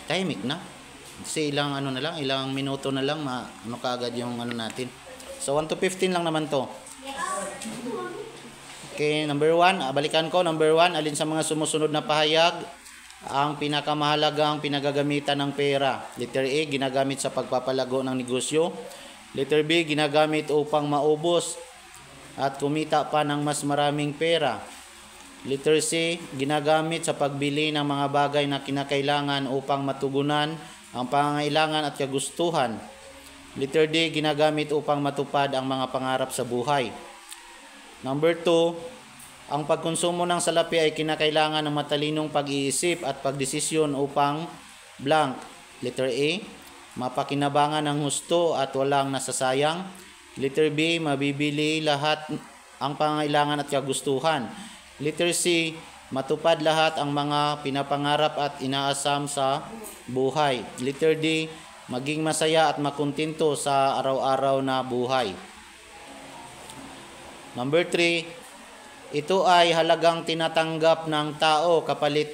Tahimik na. Kasi ilang ano na lang, ilang minuto na lang, ano kaagad yung ano natin. So 1 to 15 lang naman to. Okay, number 1, balikan ko. Number 1, alin sa mga sumusunod na pahayag ang pinakamahalagang pinagagamitan ng pera? Letter A, ginagamit sa pagpapalago ng negosyo. Letter B, ginagamit upang maubos at kumita pa ng mas maraming pera. Letter C, ginagamit sa pagbili ng mga bagay na kinakailangan upang matugunan ang pangangailangan at kagustuhan. Letter D, ginagamit upang matupad ang mga pangarap sa buhay. Number 2, ang pagkonsumo ng salapi ay kinakailangan ng matalinong pag-iisip at pagdesisyon upang blank. Letter A, mapakinabangan ng husto at walang nasasayang. Letter B, mabibili lahat ang pangangailangan at kagustuhan. Letter C, matupad lahat ang mga pinapangarap at inaasam sa buhay. Letter D, maging masaya at makontento sa araw-araw na buhay. Number 3, ito ay halagang tinatanggap ng tao kapalit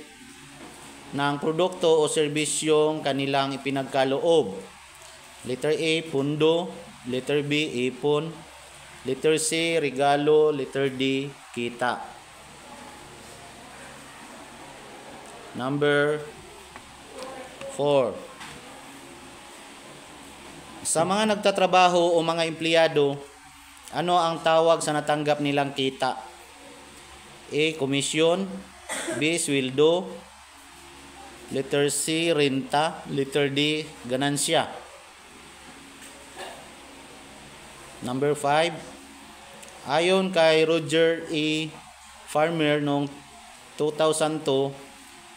ng produkto o serbisyong kanilang ipinagkaloob. Letter A, pundo. Letter B, ipon. Letter C, regalo. Letter D, kita. Number 4. Sa mga nagtatrabaho o mga empleyado, ano ang tawag sa natanggap nilang kita? A, komisyon. B, sweldo. Letter C, renta. Letter D, ganansya. Number 5. Ayon kay Roger E. Farmer noong 2002,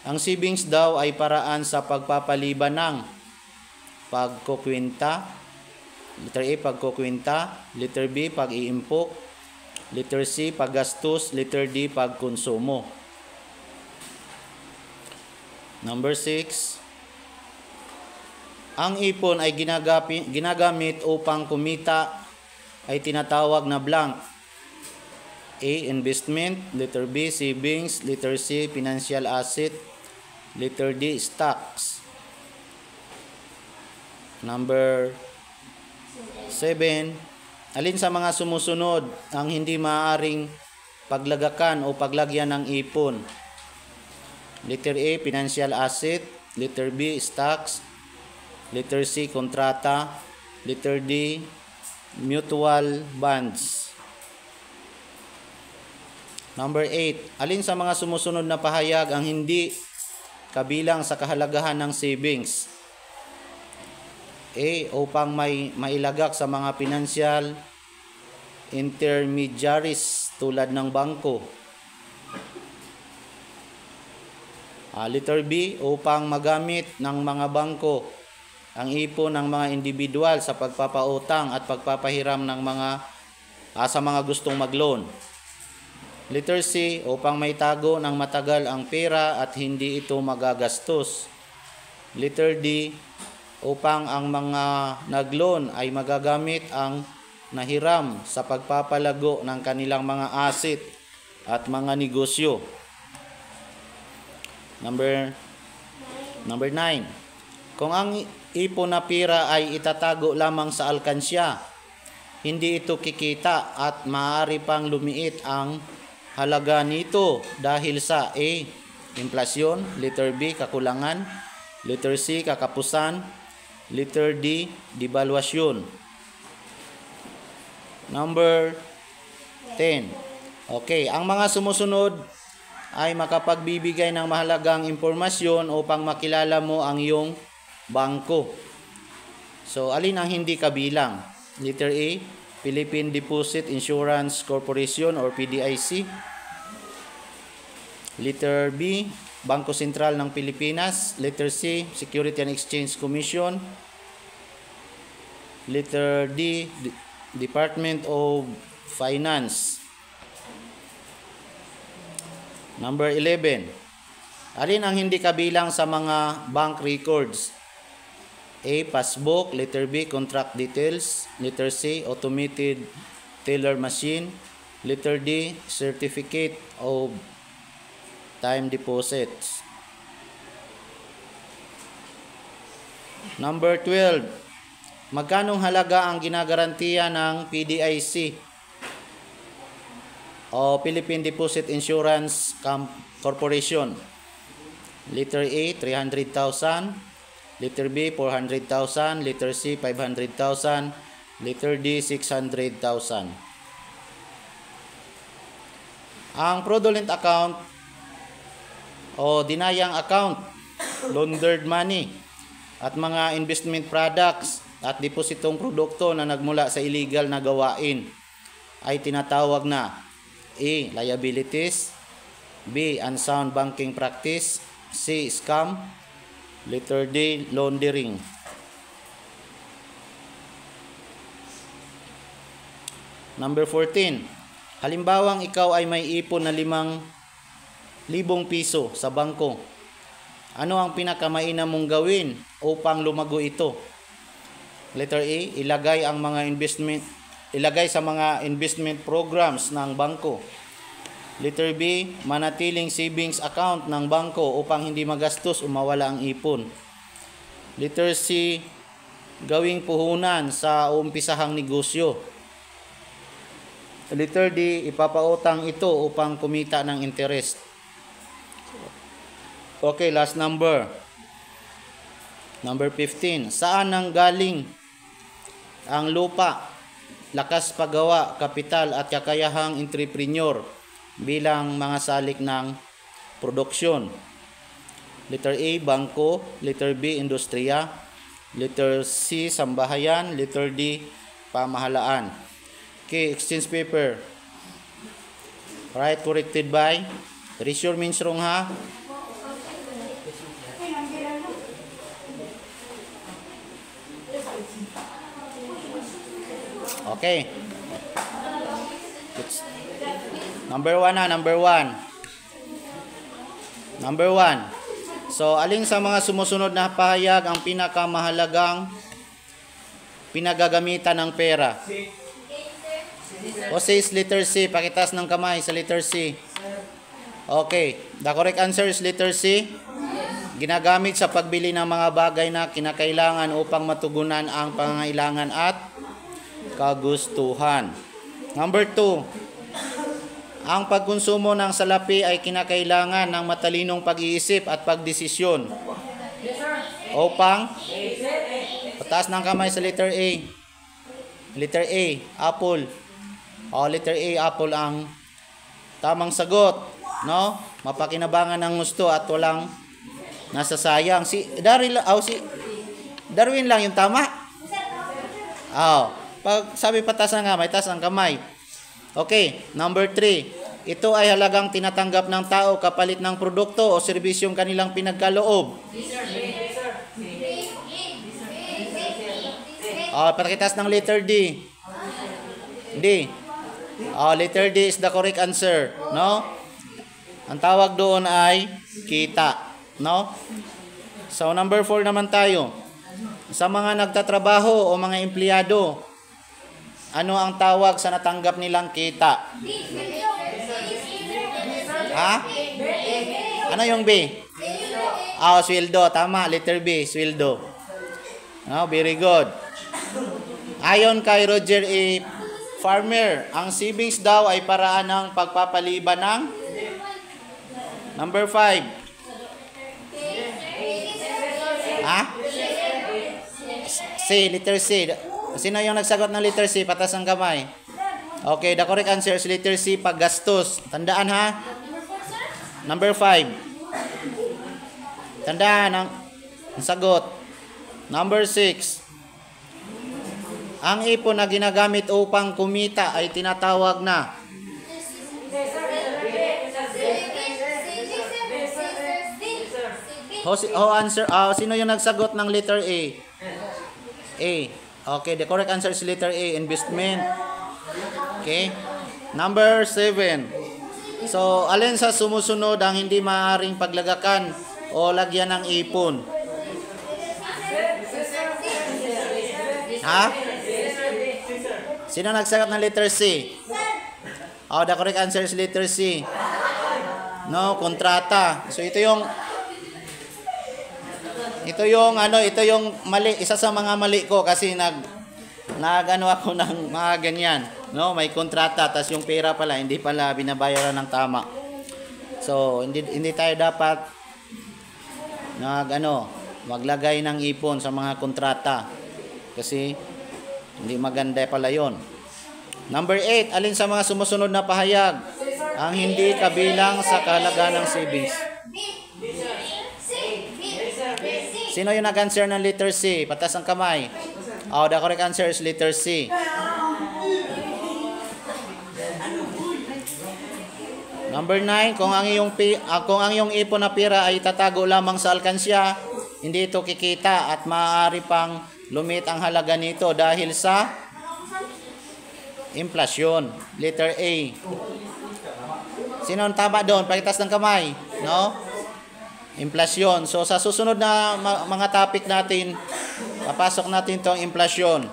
ang savings daw ay paraan sa pagpapaliban ng pagkukwenta. Letter A, pagkukwenta. Letter B, pag-iimpok. Letter C, paggastos. Letter D, pagkonsumo. Number 6. Ang ipon ay ginagamit upang kumita ay tinatawag na blank. A, investment. Letter B, savings. Letter C, financial asset. Letter D, stocks. Number 7. Alin sa mga sumusunod ang hindi maaaring paglagakan o paglagyan ng ipon? Letter A, financial asset. Letter B, stocks. Letter C, kontrata. Letter D, mutual bonds. Number 8. Alin sa mga sumusunod na pahayag ang hindi kabilang sa kahalagahan ng savings? A, upang mailagak sa mga financial intermediaries tulad ng bangko. Letter B, upang magamit ng mga bangko ang ipon ng mga individual sa pagpapautang at pagpapahiram ng sa mga gustong mag-loan. Letter C, upang maitago ng matagal ang pera at hindi ito magagastos. Letter D, upang ang mga nag-loan ay magagamit ang nahiram sa pagpapalago ng kanilang mga asset at mga negosyo. Number 9. Kung ang ipon na pera ay itatago lamang sa alkansya, hindi ito kikita at maaari pang lumiit ang halaga nito dahil sa A, inflasyon. Letter B, kakulangan. Letter C, kakapusan. Letter D, devaluation. Number 10. Okay, ang mga sumusunod ay makapagbibigay ng mahalagang impormasyon upang makilala mo ang iyong bangko. So, alin ang hindi kabilang? Letter A, Philippine Deposit Insurance Corporation or PDIC. Letter B, Bangko Sentral ng Pilipinas. Letter C, Security and Exchange Commission. Letter D, Department of Finance. Number 11. Alin ang hindi kabilang sa mga bank records? A, passbook. Letter B, contract details. Letter C, automated teller machine. Letter D, certificate of time deposits. Number 12. Magkanong halaga ang ginagarantiya ng PDIC o Philippine Deposit Insurance Corporation? Letter A, 300,000. Letter B, 400,000. Letter C, 500,000. Letter D, 600,000. Ang fraudulent account o dinayang account, laundered money, at mga investment products at depositong produkto na nagmula sa illegal na gawain ay tinatawag na A. Liabilities, B. Unsound banking practice, C. Scam, letter D. Laundering. Number 14. Halimbawang ikaw ay may ipon na 5,000 piso sa bangko. Ano ang pinakamainam mong gawin upang lumago ito? Letter A, ilagay sa mga investment programs ng bangko. Letter B, manatiling savings account ng bangko upang hindi magastos o mawala ang ipon. Letter C, gawing puhunan sa umpisahang negosyo. Letter D, ipapautang ito upang kumita ng interest. Okay, last number. Number 15. Saan nang galing ang lupa, lakas paggawa, kapital at kakayahang entrepreneur bilang mga salik ng produksyon? Letter A, bangko. Letter B, industriya. Letter C, sambahayan. Letter D, pamahalaan. Okay, exchange paper. Right, corrected by. Erasure means wrong, ha? Okay. Number 1 na, number 1. Number 1. So, alin sa mga sumusunod na pahayag ang pinakamahalagang pinagagamitan ng pera? O says letter C, pakitas ng kamay sa letter C. Okay, the correct answer is letter C. Ginagamit sa pagbili ng mga bagay na kinakailangan upang matugunan ang pangangailangan at kagustuhan. Number 2. Ang pagkonsumo ng salapi ay kinakailangan ng matalinong pag-iisip at pagdesisyon upang pataas ng kamay sa letter A. Letter A, apple. Letter A, apple ang tamang sagot, no? Mapakinabangan ng gusto at walang nasasayang. Si Darwin lang yung tama. Pag sabi pataas ng kamay, taas ang kamay. Okay, number 3. Ito ay halagang tinatanggap ng tao kapalit ng produkto o serbisyong kanilang pinagkaloob. Pakitas ng letter D. D. Letter D is the correct answer, no? Ang tawag doon ay kita, no? So number 4 naman tayo. Sa mga nagtatrabaho o mga empleyado, ano ang tawag sa natanggap nilang kita? Ha? Ano yung B? Sweldo. Tama, letter B, sweldo. No, very good. Ayon kay Roger A. Farmer, ang savings daw ay paraan ng pagpapaliban ng number 5. Ha? C, letter C. Sino yung nagsagot ng letter C? Patas ang kamay. Okay, the correct answer is letter C, paggastos. Tandaan, ha? Number 5. Tandaan ang sagot. Number 6. Ang ipon na ginagamit upang kumita ay tinatawag na sino yung nagsagot ng letter A? A. Okay, the correct answer is letter A, investment. Okay. Number 7. So, alin sa sumusunod ang hindi maaaring paglagakan o lagyan ng ipon? Ha? Sino nagsagot ng letter C? The correct answer is letter C. No, kontrata. So ito yung mali, isa sa mga mali ko kasi nagano ako ng mga ganyan. No, may kontrata tas yung pera pala hindi pala binabayaran ng tama. So hindi tayo dapat maglagay ng ipon sa mga kontrata kasi hindi maganda pala 'yon. Number 8, alin sa mga sumusunod na pahayag ang hindi kabilang sa kahalagaan ng savings? Sino yung nag-answer ng letter C? Patas ang kamay. Oh, the correct answer is letter C. Number 9, kung ang iyong ipon na pera ay tatago lamang sa alkansya, hindi ito kikita at maaari pang lumit ang halaga nito dahil sa inflasyon. Letter A. Sino ang tama doon? Pakitas ng kamay. No? Inflasyon. So sa susunod na mga topic natin, papasok natin tong inflasyon.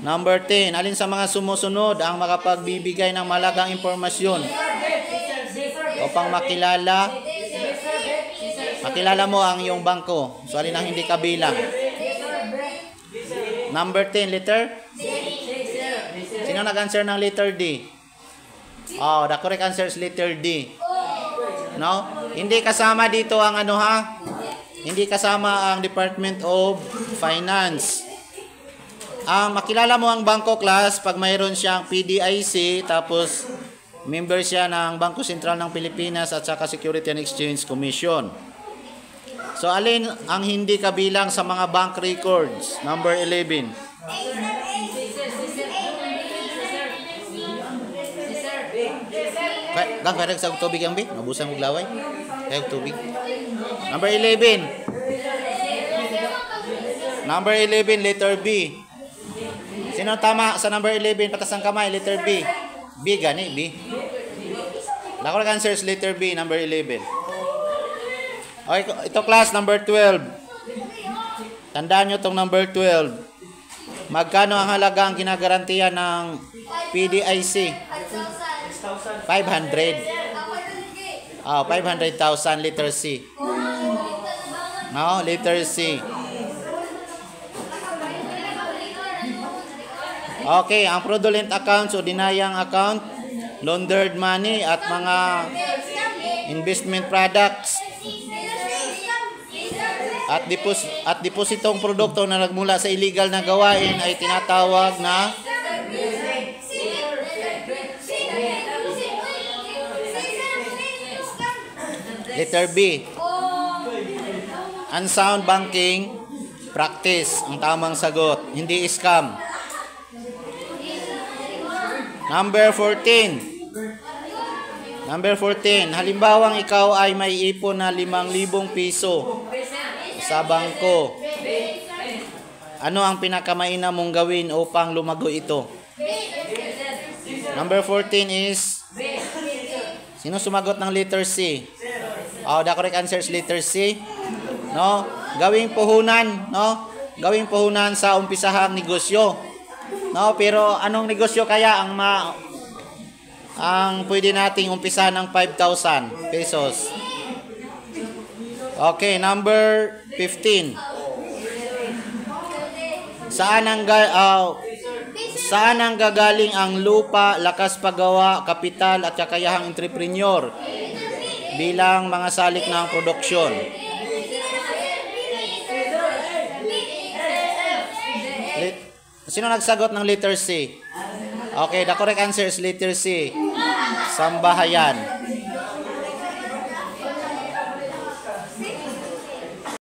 Number 10, alin sa mga sumusunod ang makapagbibigay ng malagang impormasyon upang makilala mo ang iyong bangko? So alin ang hindi kabilang? Number 10, letter? Sino nag-answer ng letter D? Oh, the correct answer is letter D. No? Hindi kasama dito ang hindi kasama ang Department of Finance. Makilala mo ang bangko, class, pag mayroon siyang PDIC, tapos member siya ng Bangko Sentral ng Pilipinas at saka Security and Exchange Commission. So, alin ang hindi kabilang sa mga bank records? Number 11. Kaya sa tubig ang big, mabusan mo glaway. Kaya tubig. Number 11. Number 11, letter B. Sino tama sa number 11? Patas ang kamay, letter B. B gani, B. The correct answer is letter B, number 11. Okay, ito class, number 12. Tandaan nyo itong number 12. Magkano ang halaga ang ginagarantiya ng PDIC? 500. 500,000, letter C. No, letter C. Okay, ang fraudulent accounts o dinayang account, laundered money at mga investment products at depositong produkto na nagmula sa illegal na gawain ay tinatawag na letter B. Unsound banking practice ang tamang sagot, hindi scam. Number 14. Number 14. Halimbawang ikaw ay may ipon na 5,000 piso sa bangko. Ano ang pinakamainam mong gawin upang lumago ito? Number 14 is, sino sumagot ng letter C? The correct answer is letter C. No? Gawing puhunan, no? Gawing puhunan sa umpisahang negosyo. No, pero anong negosyo kaya ang pwede nating umpisa ng 5,000 pesos? Okay, number 15. Saan ang gagaling ang lupa, lakas paggawa, kapital at kakayahang entrepreneur bilang mga salik ng produksyon? Sino nagsagot ng letter C? Okay, the correct answer is letter C. Sambahayan.